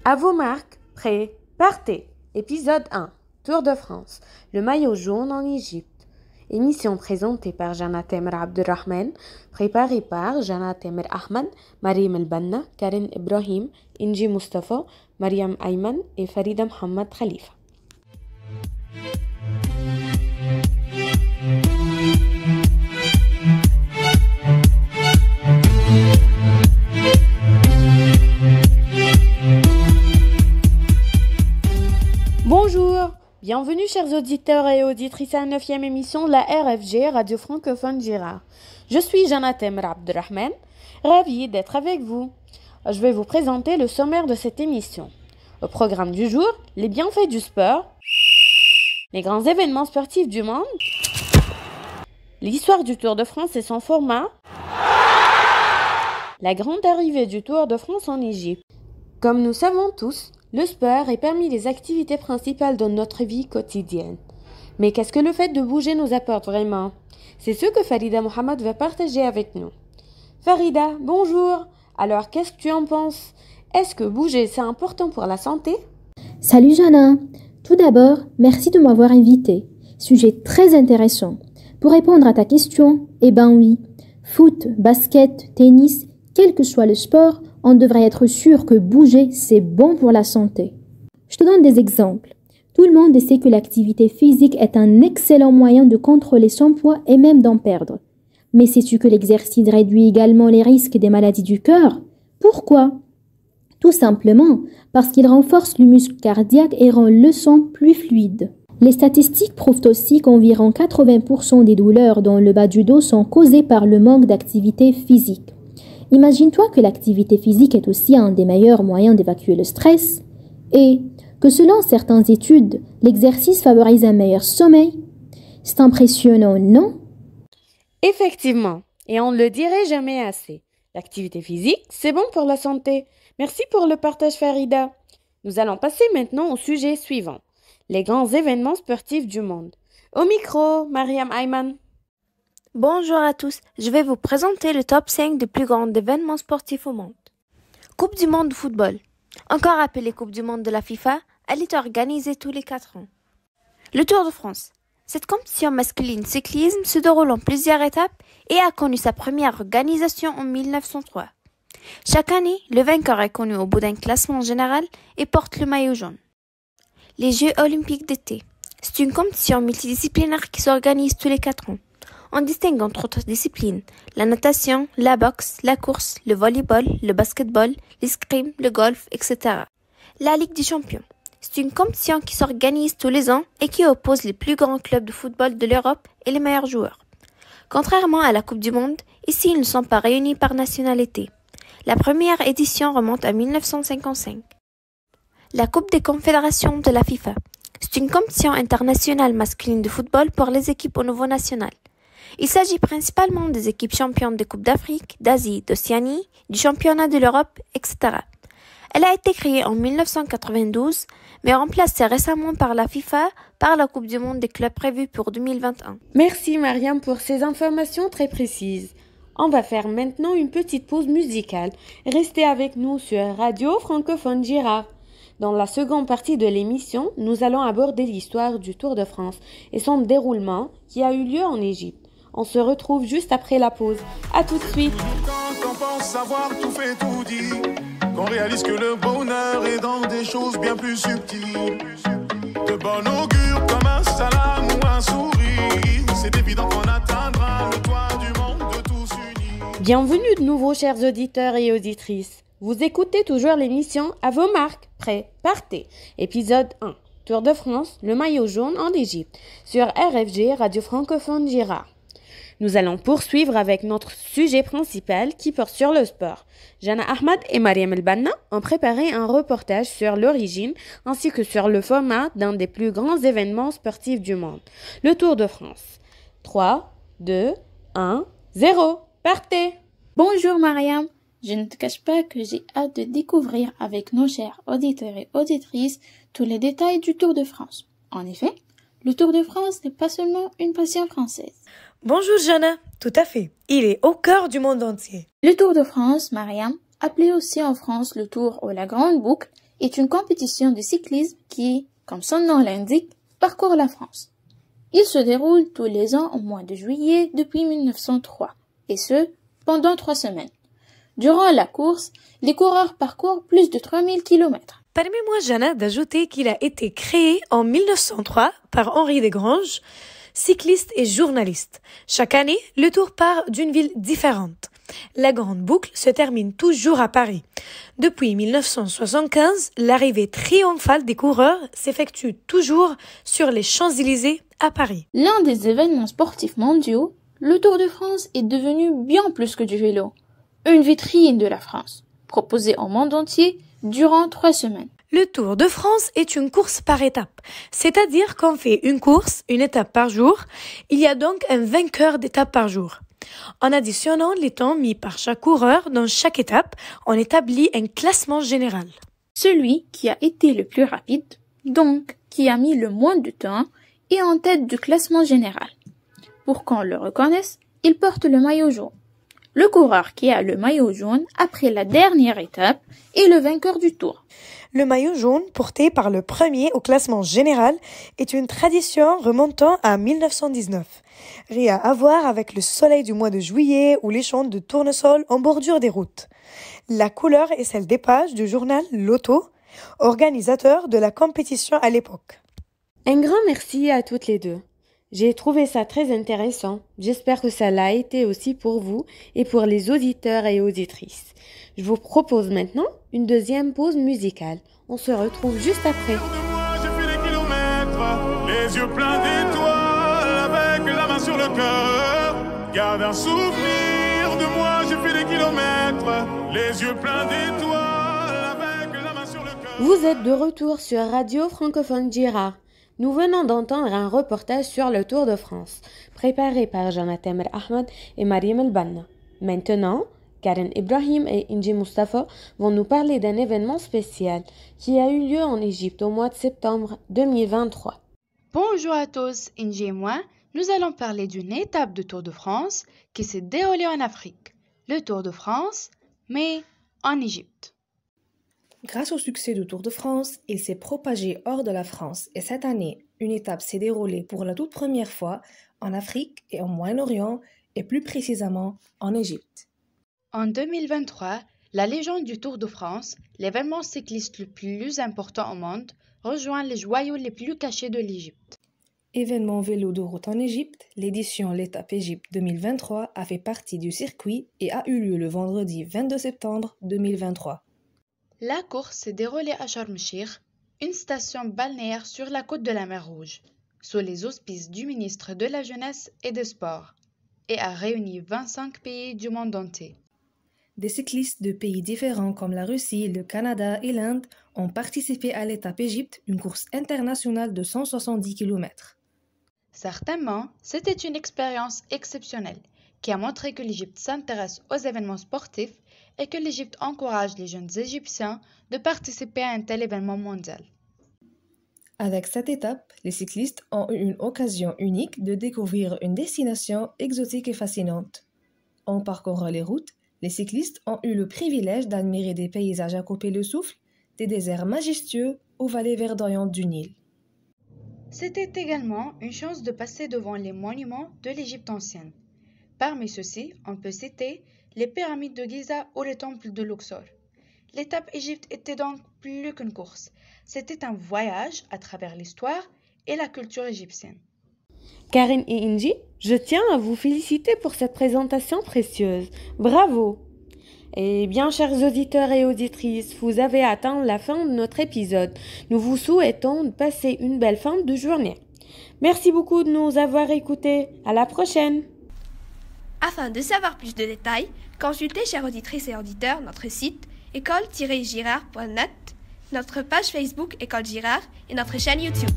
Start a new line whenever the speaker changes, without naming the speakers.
À vos marques, prêts, partez. Épisode 1. Tour de France. Le maillot jaune en Égypte. Émission présentée par Jana Temer Abdurrahman, préparée par Jana Temer Ahmed, Mariam El-Banna, Karen Ibrahim, Inji Mustafa, Mariam Ayman et Farida Mohamed Khalifa. Bonjour, bienvenue chers auditeurs et auditrices à la 9e émission de la RFG, Radio Francophone Girard. Je suis Jana Temer Abdurrahman, ravie d'être avec vous. Je vais vous présenter le sommaire de cette émission. Au programme du jour, les bienfaits du sport, les grands événements sportifs du monde, l'histoire du Tour de France et son format, la grande arrivée du Tour de France en Égypte. Comme nous savons tous, le sport est parmi les activités principales de notre vie quotidienne. Mais qu'est-ce que le fait de bouger nous apporte vraiment? C'est ce que Farida Mohamed va partager avec nous. Farida, bonjour. Alors, qu'est-ce que tu en penses? Est-ce que bouger, c'est important pour la santé?
Salut Jana. Tout d'abord, merci de m'avoir invité. Sujet très intéressant. Pour répondre à ta question, eh ben oui. Foot, basket, tennis, quel que soit le sport, on devrait être sûr que bouger, c'est bon pour la santé. Je te donne des exemples. Tout le monde sait que l'activité physique est un excellent moyen de contrôler son poids et même d'en perdre. Mais sais-tu que l'exercice réduit également les risques des maladies du cœur? Pourquoi? Tout simplement parce qu'il renforce le muscle cardiaque et rend le sang plus fluide. Les statistiques prouvent aussi qu'environ 80% des douleurs dans le bas du dos sont causées par le manque d'activité physique. Imagine-toi que l'activité physique est aussi un des meilleurs moyens d'évacuer le stress et que selon certaines études, l'exercice favorise un meilleur sommeil. C'est impressionnant, non?
Effectivement, et on ne le dirait jamais assez. L'activité physique, c'est bon pour la santé. Merci pour le partage Farida. Nous allons passer maintenant au sujet suivant. Les grands événements sportifs du monde. Au micro, Mariam Ayman.
Bonjour à tous, je vais vous présenter le top 5 des plus grands événements sportifs au monde. Coupe du monde de football. Encore appelée Coupe du monde de la FIFA, elle est organisée tous les 4 ans. Le Tour de France. Cette compétition masculine cyclisme se déroule en plusieurs étapes et a connu sa première organisation en 1903. Chaque année, le vainqueur est connu au bout d'un classement général et porte le maillot jaune. Les Jeux olympiques d'été. C'est une compétition multidisciplinaire qui s'organise tous les 4 ans. On distingue entre autres disciplines la natation, la boxe, la course, le volleyball, le basketball, l'escrime, le golf, etc. La Ligue des champions. C'est une compétition qui s'organise tous les ans et qui oppose les plus grands clubs de football de l'Europe et les meilleurs joueurs. Contrairement à la Coupe du monde, ici ils ne sont pas réunis par nationalité. La première édition remonte à 1955. La Coupe des confédérations de la FIFA. C'est une compétition internationale masculine de football pour les équipes au niveau national. Il s'agit principalement des équipes championnes de Coupe d'Afrique, d'Asie, d'Océanie, du championnat de l'Europe, etc. Elle a été créée en 1992, mais remplacée récemment par la FIFA par la Coupe du monde des clubs prévue pour 2021.
Merci Mariam pour ces informations très précises. On va faire maintenant une petite pause musicale. Restez avec nous sur Radio Francophone Girard. Dans la seconde partie de l'émission, nous allons aborder l'histoire du Tour de France et son déroulement qui a eu lieu en Égypte. On se retrouve juste après la pause. À tout de suite.
Quand on pense savoir tout fait tout dit, qu'on réalise que le bonheur est dans des choses bien plus subtiles. De bon augure comme un salam ou un sourire, c'est évident qu'on atteindra le toit du monde de tous unis.
Bienvenue de nouveau chers auditeurs et auditrices. Vous écoutez toujours l'émission À vos marques, prêts, partez. Épisode 1. Tour de France, le maillot jaune en Égypte. Sur RFG, Radio Francophone Girard. Nous allons poursuivre avec notre sujet principal qui porte sur le sport. Jana Ahmed et Mariam El-Banna ont préparé un reportage sur l'origine ainsi que sur le format d'un des plus grands événements sportifs du monde, le Tour de France. 3, 2, 1, 0, partez!
Bonjour Mariam, je ne te cache pas que j'ai hâte de découvrir avec nos chers auditeurs et auditrices tous les détails du Tour de France. En effet, le Tour de France n'est pas seulement une passion française.
Bonjour Jana, tout à fait. Il est au cœur du monde entier.
Le Tour de France, Mariam, appelé aussi en France le Tour ou la Grande Boucle, est une compétition de cyclisme qui, comme son nom l'indique, parcourt la France. Il se déroule tous les ans au mois de juillet depuis 1903, et ce, pendant 3 semaines. Durant la course, les coureurs parcourent plus de 3000 km.
Permets-moi, Jana, d'ajouter qu'il a été créé en 1903 par Henri Desgranges, cycliste et journaliste. Chaque année, le Tour part d'une ville différente. La grande boucle se termine toujours à Paris. Depuis 1975, l'arrivée triomphale des coureurs s'effectue toujours sur les Champs-Élysées à Paris.
L'un des événements sportifs mondiaux, le Tour de France est devenu bien plus que du vélo. Une vitrine de la France, proposée au monde entier durant 3 semaines.
Le Tour de France est une course par étapes, c'est-à-dire qu'on fait une course, une étape par jour. Il y a donc un vainqueur d'étape par jour. En additionnant les temps mis par chaque coureur dans chaque étape, on établit un classement général.
Celui qui a été le plus rapide, donc qui a mis le moins de temps, est en tête du classement général. Pour qu'on le reconnaisse, il porte le maillot jaune. Le coureur qui a le maillot jaune après la dernière étape est le vainqueur du Tour.
Le maillot jaune, porté par le premier au classement général, est une tradition remontant à 1919. Rien à voir avec le soleil du mois de juillet ou les champs de tournesol en bordure des routes. La couleur est celle des pages du journal L'Auto, organisateur de la compétition à l'époque.
Un grand merci à toutes les deux. J'ai trouvé ça très intéressant. J'espère que ça l'a été aussi pour vous et pour les auditeurs et auditrices. Je vous propose maintenant une deuxième pause musicale. On se retrouve juste après.
Moi, j'ai fait des kilomètres, les yeux pleins d'étoiles, avec la main sur le cœur. Garde un souvenir de moi, j'ai fait des kilomètres, les yeux pleins d'étoiles, avec la main sur le cœur.
Vous êtes de retour sur Radio Francophone Girard. Nous venons d'entendre un reportage sur le Tour de France, préparé par Jonathan Ahmed et Mariam El-Banna. Maintenant, Karen Ibrahim et Inji Mustafa vont nous parler d'un événement spécial qui a eu lieu en Égypte au mois de septembre 2023.
Bonjour à tous, Inji et moi, nous allons parler d'une étape de Tour de France qui s'est déroulée en Afrique, le Tour de France, mais en Égypte.
Grâce au succès du Tour de France, il s'est propagé hors de la France et cette année, une étape s'est déroulée pour la toute première fois en Afrique et au Moyen-Orient et plus précisément en Égypte.
En 2023, la légende du Tour de France, l'événement cycliste le plus important au monde, rejoint les joyaux les plus cachés de l'Égypte.
Événement vélo de route en Égypte, l'édition L'Étape Égypte 2023 a fait partie du circuit et a eu lieu le vendredi 22 septembre 2023.
La course s'est déroulée à Sharm el-Sheikh, une station balnéaire sur la côte de la mer Rouge, sous les auspices du ministre de la Jeunesse et des Sports, et a réuni 25 pays du monde entier.
Des cyclistes de pays différents comme la Russie, le Canada et l'Inde ont participé à l'Étape Égypte, une course internationale de 170 km.
Certainement, c'était une expérience exceptionnelle qui a montré que l'Égypte s'intéresse aux événements sportifs et que l'Égypte encourage les jeunes Égyptiens de participer à un tel événement mondial.
Avec cette étape, les cyclistes ont eu une occasion unique de découvrir une destination exotique et fascinante. En parcourant les routes, les cyclistes ont eu le privilège d'admirer des paysages à couper le souffle, des déserts majestueux aux vallées verdoyantes du Nil.
C'était également une chance de passer devant les monuments de l'Égypte ancienne. Parmi ceux-ci, on peut citer les pyramides de Giza ou le temple de Luxor. L'étape Égypte était donc plus qu'une course. C'était un voyage à travers l'histoire et la culture égyptienne.
Karen et Inji, je tiens à vous féliciter pour cette présentation précieuse. Bravo! Eh bien, chers auditeurs et auditrices, vous avez atteint la fin de notre épisode. Nous vous souhaitons de passer une belle fin de journée. Merci beaucoup de nous avoir écoutés. À la prochaine!
Afin de savoir plus de détails, consultez, chères auditrices et auditeurs, notre site école-girard.net, notre page Facebook École Girard et notre chaîne YouTube.